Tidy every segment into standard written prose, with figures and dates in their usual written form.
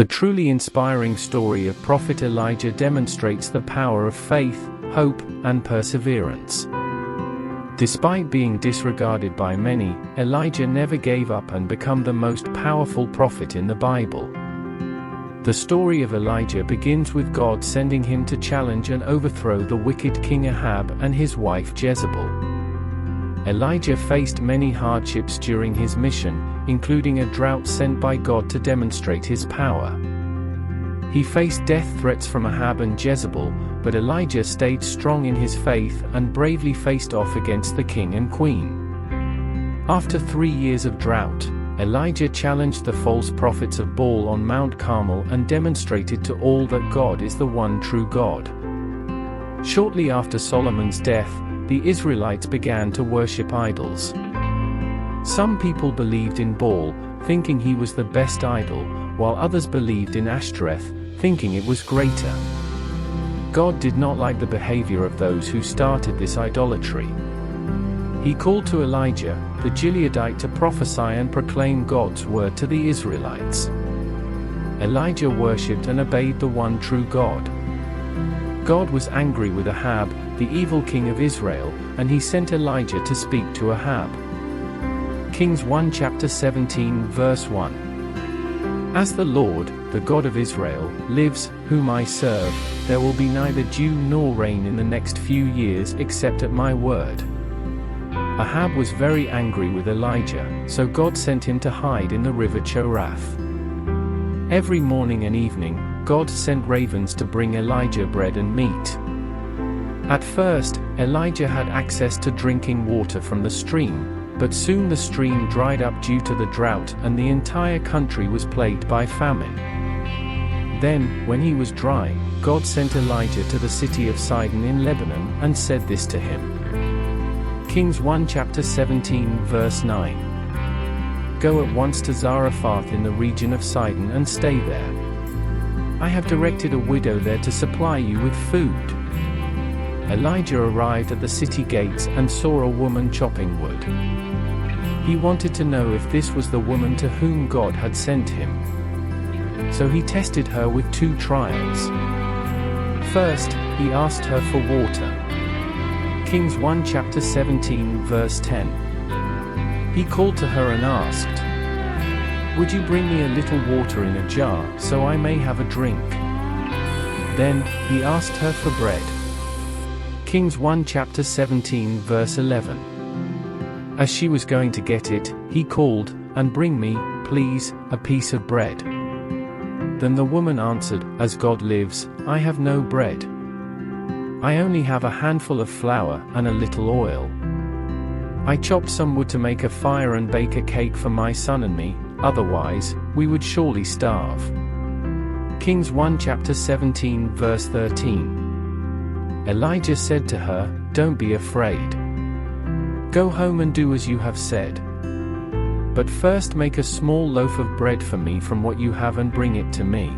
The truly inspiring story of Prophet Elijah demonstrates the power of faith, hope, and perseverance. Despite being disregarded by many, Elijah never gave up and became the most powerful prophet in the Bible. The story of Elijah begins with God sending him to challenge and overthrow the wicked King Ahab and his wife Jezebel. Elijah faced many hardships during his mission, including a drought sent by God to demonstrate his power. He faced death threats from Ahab and Jezebel, but Elijah stayed strong in his faith and bravely faced off against the king and queen. After 3 years of drought, Elijah challenged the false prophets of Baal on Mount Carmel and demonstrated to all that God is the one true God. Shortly after Solomon's death, the Israelites began to worship idols. Some people believed in Baal, thinking he was the best idol, while others believed in Ashtoreth, thinking it was greater. God did not like the behavior of those who started this idolatry. He called to Elijah, the Gileadite, to prophesy and proclaim God's word to the Israelites. Elijah worshipped and obeyed the one true God. God was angry with Ahab, the evil king of Israel, and he sent Elijah to speak to Ahab. Kings 1 chapter 17 verse 1. As the Lord, the God of Israel, lives, whom I serve, there will be neither dew nor rain in the next few years except at my word. Ahab was very angry with Elijah, so God sent him to hide in the river Kerith. Every morning and evening, God sent ravens to bring Elijah bread and meat. At first, Elijah had access to drinking water from the stream, but soon the stream dried up due to the drought and the entire country was plagued by famine. Then, when he was dry, God sent Elijah to the city of Sidon in Lebanon and said this to him. Kings 1 chapter 17 verse 9. Go at once to Zarephath in the region of Sidon and stay there. I have directed a widow there to supply you with food. Elijah arrived at the city gates and saw a woman chopping wood. He wanted to know if this was the woman to whom God had sent him. So he tested her with 2 trials. First, he asked her for water. Kings 1 chapter 17 verse 10. He called to her and asked, "Would you bring me a little water in a jar, so I may have a drink?" Then, he asked her for bread. Kings 1 chapter 17 verse 11. As she was going to get it, he called, "And bring me, please, a piece of bread." Then the woman answered, "As God lives, I have no bread. I only have a handful of flour and a little oil. I chopped some wood to make a fire and bake a cake for my son and me, otherwise, we would surely starve." Kings 1 chapter 17 verse 13. Elijah said to her, "Don't be afraid. Go home and do as you have said. But first make a small loaf of bread for me from what you have and bring it to me.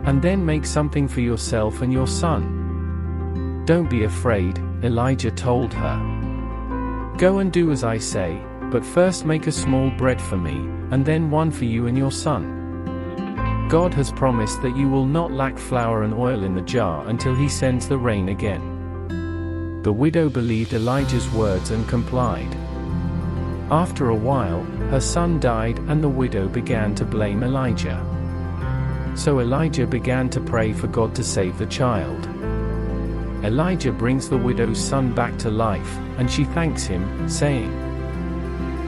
And then make something for yourself and your son." "Don't be afraid," Elijah told her. "Go and do as I say, but first make a small bread for me, and then one for you and your son. God has promised that you will not lack flour and oil in the jar until he sends the rain again." The widow believed Elijah's words and complied. After a while, her son died and the widow began to blame Elijah. So Elijah began to pray for God to save the child. Elijah brings the widow's son back to life, and she thanks him, saying,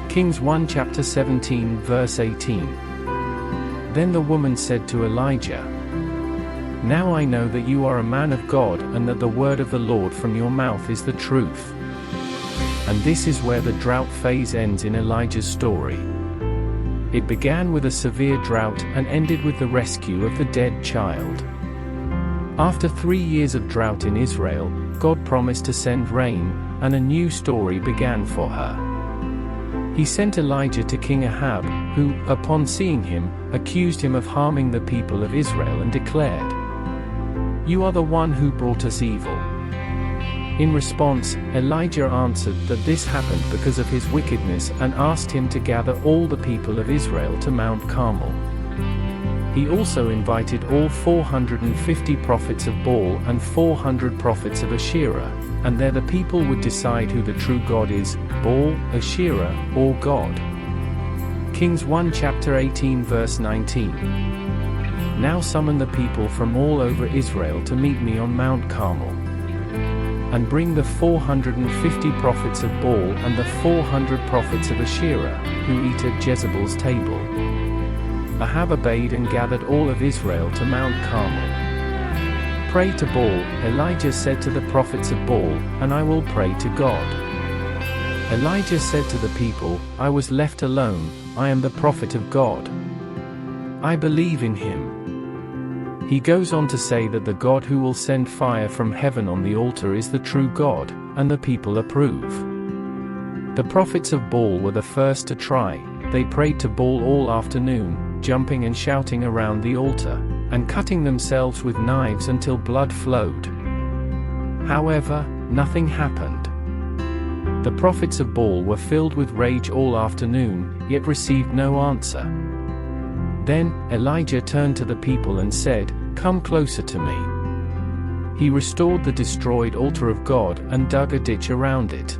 Kings 1 chapter 17 verse 18. Then the woman said to Elijah, "Now I know that you are a man of God and that the word of the Lord from your mouth is the truth." And this is where the drought phase ends in Elijah's story. It began with a severe drought and ended with the rescue of the dead child. After 3 years of drought in Israel, God promised to send rain, and a new story began for her. He sent Elijah to King Ahab, who, upon seeing him, accused him of harming the people of Israel and declared, "You are the one who brought us evil." In response, Elijah answered that this happened because of his wickedness and asked him to gather all the people of Israel to Mount Carmel. He also invited all 450 prophets of Baal and 400 prophets of Asherah, and there the people would decide who the true God is, Baal, Asherah, or God. Kings 1 chapter 18 verse 19. Now summon the people from all over Israel to meet me on Mount Carmel. And bring the 450 prophets of Baal and the 400 prophets of Asherah, who eat at Jezebel's table. Ahab obeyed and gathered all of Israel to Mount Carmel. Pray to Baal, Elijah said to the prophets of Baal, and I will pray to God. Elijah said to the people, I was left alone, I am the prophet of God. I believe in him. He goes on to say that the God who will send fire from heaven on the altar is the true God, and the people approve. The prophets of Baal were the first to try. They prayed to Baal all afternoon, jumping and shouting around the altar, and cutting themselves with knives until blood flowed. However, nothing happened. The prophets of Baal were filled with rage all afternoon, yet received no answer. Then, Elijah turned to the people and said, Come closer to me. He restored the destroyed altar of God and dug a ditch around it.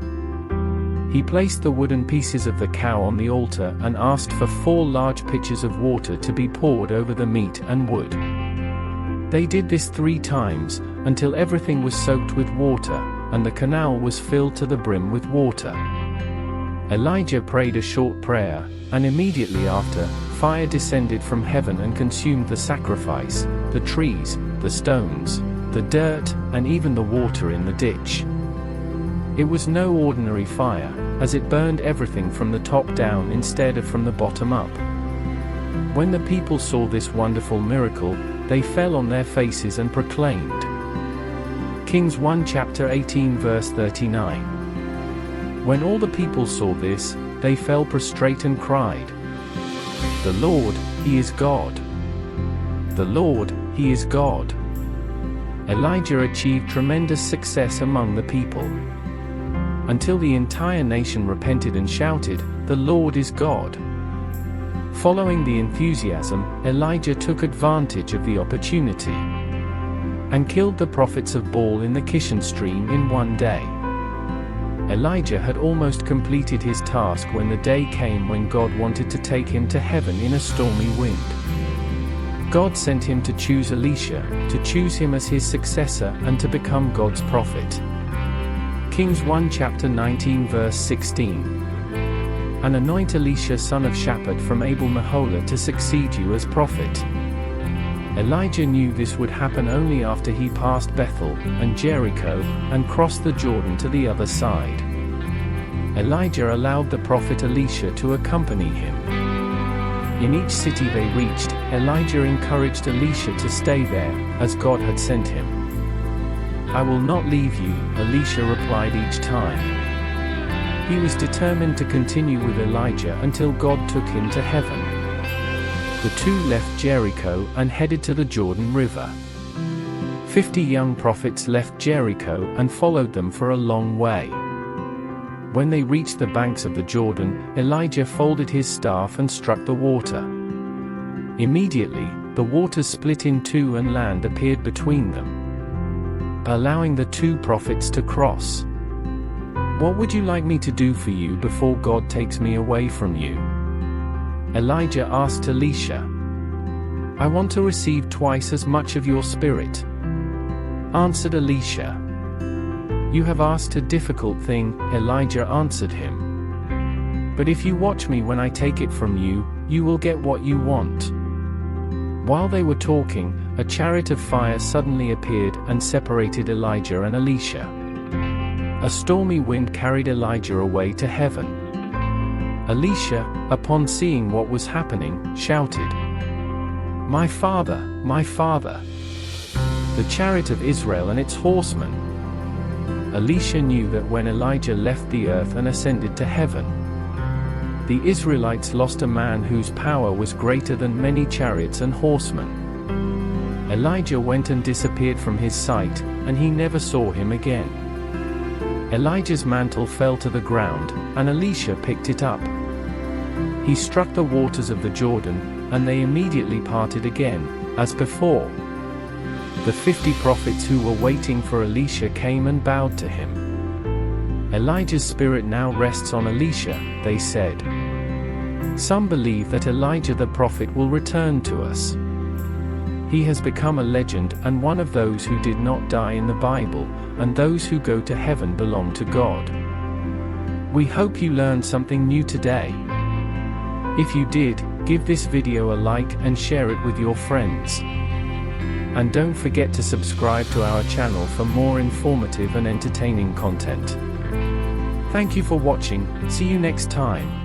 He placed the wooden pieces of the cow on the altar and asked for 4 large pitchers of water to be poured over the meat and wood. They did this 3 times, until everything was soaked with water, and the canal was filled to the brim with water. Elijah prayed a short prayer, and immediately after, fire descended from heaven and consumed the sacrifice, the trees, the stones, the dirt, and even the water in the ditch. It was no ordinary fire, as it burned everything from the top down instead of from the bottom up. When the people saw this wonderful miracle, they fell on their faces and proclaimed. Kings 1 chapter 18 verse 39. When all the people saw this, they fell prostrate and cried, The Lord, He is God. The Lord, He is God. Elijah achieved tremendous success among the people, until the entire nation repented and shouted, The Lord is God. Following the enthusiasm, Elijah took advantage of the opportunity and killed the prophets of Baal in the Kishon stream in one day. Elijah had almost completed his task when the day came when God wanted to take him to heaven in a stormy wind. God sent him to choose Elisha, to choose him as his successor and to become God's prophet. Kings 1 chapter 19 verse 16. And anoint Elisha son of Shaphat from Abel-Meholah to succeed you as prophet. Elijah knew this would happen only after he passed Bethel and Jericho and crossed the Jordan to the other side. Elijah allowed the prophet Elisha to accompany him. In each city they reached, Elijah encouraged Elisha to stay there, as God had sent him. I will not leave you, Elisha replied each time. He was determined to continue with Elijah until God took him to heaven. The two left Jericho and headed to the Jordan River. 50 young prophets left Jericho and followed them for a long way. When they reached the banks of the Jordan, Elijah folded his staff and struck the water. Immediately, the waters split in two and land appeared between them, allowing the two prophets to cross. What would you like me to do for you before God takes me away from you? Elijah asked Elisha. I want to receive twice as much of your spirit, answered Elisha. You have asked a difficult thing, Elijah answered him. But if you watch me when I take it from you, you will get what you want. While they were talking, a chariot of fire suddenly appeared and separated Elijah and Elisha. A stormy wind carried Elijah away to heaven. Elisha, upon seeing what was happening, shouted, My father, my father! The chariot of Israel and its horsemen! Elisha knew that when Elijah left the earth and ascended to heaven, the Israelites lost a man whose power was greater than many chariots and horsemen. Elijah went and disappeared from his sight, and he never saw him again. Elijah's mantle fell to the ground, and Elisha picked it up. He struck the waters of the Jordan, and they immediately parted again, as before. The 50 prophets who were waiting for Elisha came and bowed to him. Elijah's spirit now rests on Elisha, they said. Some believe that Elijah the prophet will return to us. He has become a legend and one of those who did not die in the Bible, and those who go to heaven belong to God. We hope you learned something new today. If you did, give this video a like and share it with your friends. And don't forget to subscribe to our channel for more informative and entertaining content. Thank you for watching. See you next time.